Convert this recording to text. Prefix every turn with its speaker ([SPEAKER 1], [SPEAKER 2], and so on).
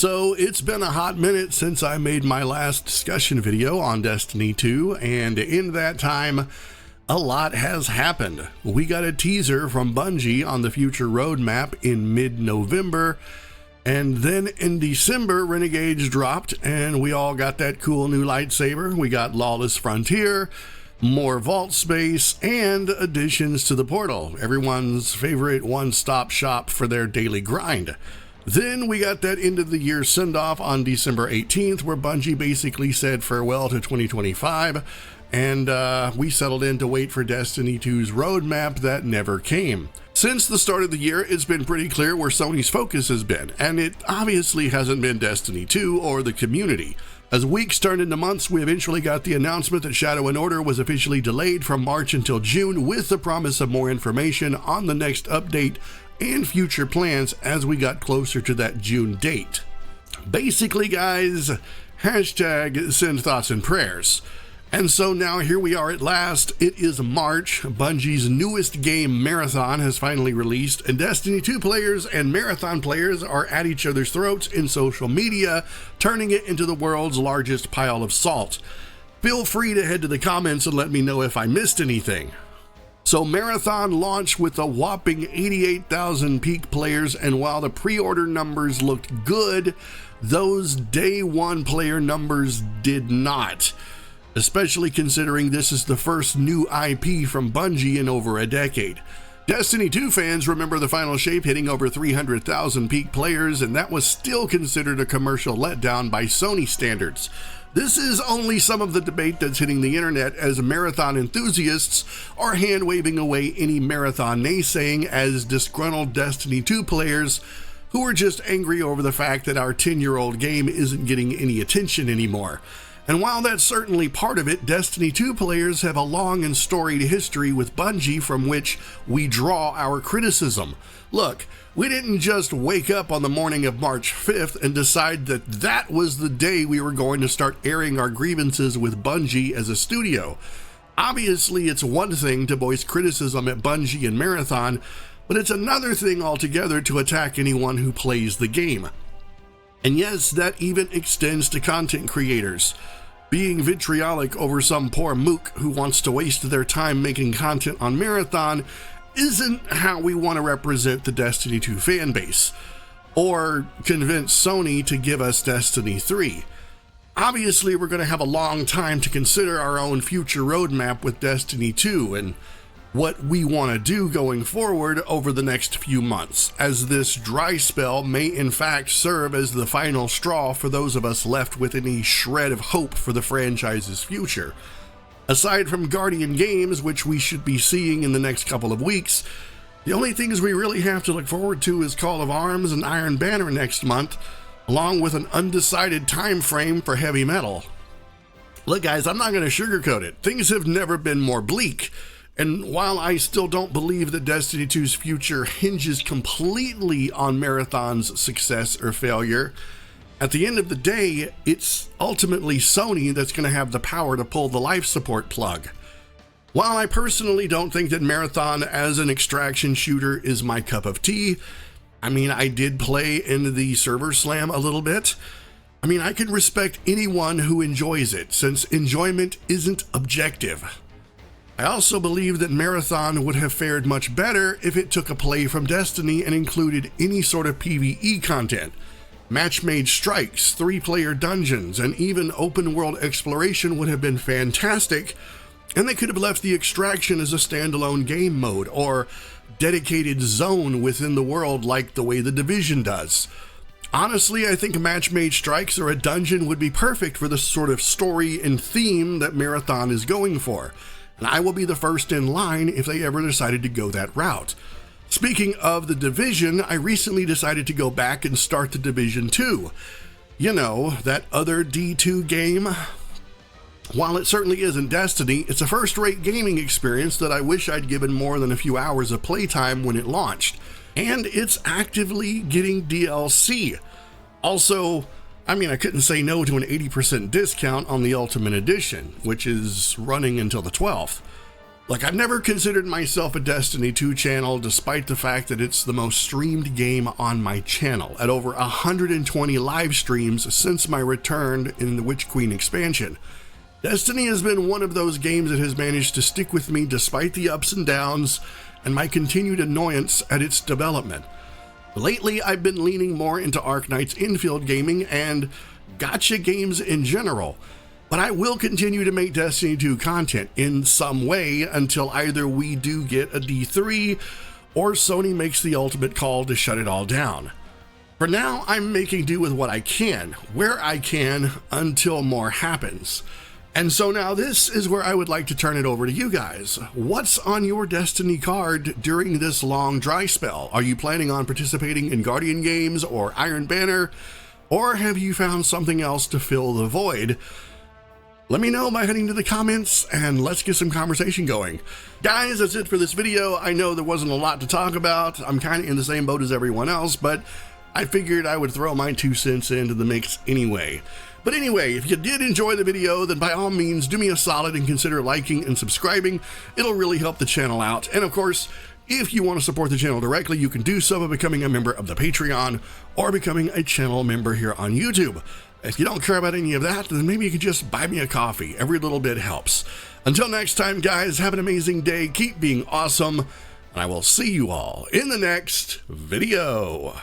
[SPEAKER 1] So it's been a hot minute since I made my last discussion video on Destiny 2, and in that time, a lot has happened. We got a teaser from Bungie on the future roadmap in mid-November, and then in December, Renegades dropped, and we all got that cool new lightsaber. We got Lawless Frontier, more vault space, and additions to the portal, everyone's favorite one-stop shop for their daily grind. Then we got that end of the year send-off on December 18th, where Bungie basically said farewell to 2025, and we settled in to wait for Destiny 2's roadmap that never came. Since the start of the year, it's been pretty clear where Sony's focus has been, and it obviously hasn't been Destiny 2 or the community. As weeks turned into months, we eventually got the announcement that Shadow and Order was officially delayed from March until June, with the promise of more information on the next update and future plans as we got closer to that June date. Basically, guys, hashtag send thoughts and prayers. And so now here we are at last. It is March. Bungie's newest game, Marathon, has finally released, and Destiny 2 players and Marathon players are at each other's throats in social media, turning it into the world's largest pile of salt. Feel free to head to the comments and let me know if I missed anything. So Marathon launched with a whopping 88,000 peak players, and while the pre-order numbers looked good, those day one player numbers did not. Especially considering this is the first new IP from Bungie in over a decade. Destiny 2 fans remember the final shape hitting over 300,000 peak players, and that was still considered a commercial letdown by Sony standards. This is only some of the debate that's hitting the internet, as Marathon enthusiasts are hand-waving away any Marathon naysaying as disgruntled Destiny 2 players who are just angry over the fact that our 10-year-old game isn't getting any attention anymore. And while that's certainly part of it, Destiny 2 players have a long and storied history with Bungie from which we draw our criticism. Look, we didn't just wake up on the morning of March 5th and decide that that was the day we were going to start airing our grievances with Bungie as a studio. Obviously, it's one thing to voice criticism at Bungie and Marathon, but it's another thing altogether to attack anyone who plays the game. And yes, that even extends to content creators. Being vitriolic over some poor mook who wants to waste their time making content on Marathon isn't how we want to represent the Destiny 2 fanbase, or convince Sony to give us Destiny 3. Obviously, we're going to have a long time to consider our own future roadmap with Destiny 2 and what we want to do going forward over the next few months, as this dry spell may in fact serve as the final straw for those of us left with any shred of hope for the franchise's future. Aside from Guardian games, which we should be seeing in the next couple of weeks, the only things we really have to look forward to is Call of Arms and Iron Banner next month, along with an undecided time frame for Heavy Metal. Look guys, I'm not going to sugarcoat it. Things have never been more bleak. And while I still don't believe that Destiny 2's future hinges completely on Marathon's success or failure, at the end of the day, it's ultimately Sony that's going to have the power to pull the life support plug. While I personally don't think that Marathon as an extraction shooter is my cup of tea, I did play in the server slam a little bit. I can respect anyone who enjoys it, since enjoyment isn't objective. I also believe that Marathon would have fared much better if it took a play from Destiny and included any sort of PvE content. Match-made strikes, 3-player dungeons, and even open-world exploration would have been fantastic, and they could have left the extraction as a standalone game mode, or dedicated zone within the world like the way the Division does. Honestly, I think match-made strikes or a dungeon would be perfect for the sort of story and theme that Marathon is going for. And I will be the first in line if they ever decided to go that route. Speaking of the Division, I recently decided to go back and start the Division 2. You know, that other D2 game? While it certainly isn't Destiny, it's a first-rate gaming experience that I wish I'd given more than a few hours of playtime when it launched. And it's actively getting DLC. Also, I couldn't say no to an 80% discount on the Ultimate Edition, which is running until the 12th. Like, I've never considered myself a Destiny 2 channel, despite the fact that it's the most streamed game on my channel, at over 120 live streams since my return in the Witch Queen expansion. Destiny has been one of those games that has managed to stick with me despite the ups and downs and my continued annoyance at its development. Lately, I've been leaning more into Arknight's infield gaming and gacha games in general. But I will continue to make Destiny 2 content in some way until either we do get a D3 or Sony makes the ultimate call to shut it all down. For now, I'm making do with what I can, where I can, until more happens. And so now this is where I would like to turn it over to you guys. What's on your Destiny card during this long dry spell? Are you planning on participating in Guardian games or Iron Banner? Or have you found something else to fill the void? Let me know by heading to the comments and let's get some conversation going. Guys, that's it for this video. I know there wasn't a lot to talk about. I'm kind of in the same boat as everyone else, but I figured I would throw my 2 cents into the mix anyway. But anyway, if you did enjoy the video, then by all means, do me a solid and consider liking and subscribing. It'll really help the channel out. And of course, if you want to support the channel directly, you can do so by becoming a member of the Patreon or becoming a channel member here on YouTube. If you don't care about any of that, then maybe you could just buy me a coffee. Every little bit helps. Until next time, guys, have an amazing day. Keep being awesome. And I will see you all in the next video.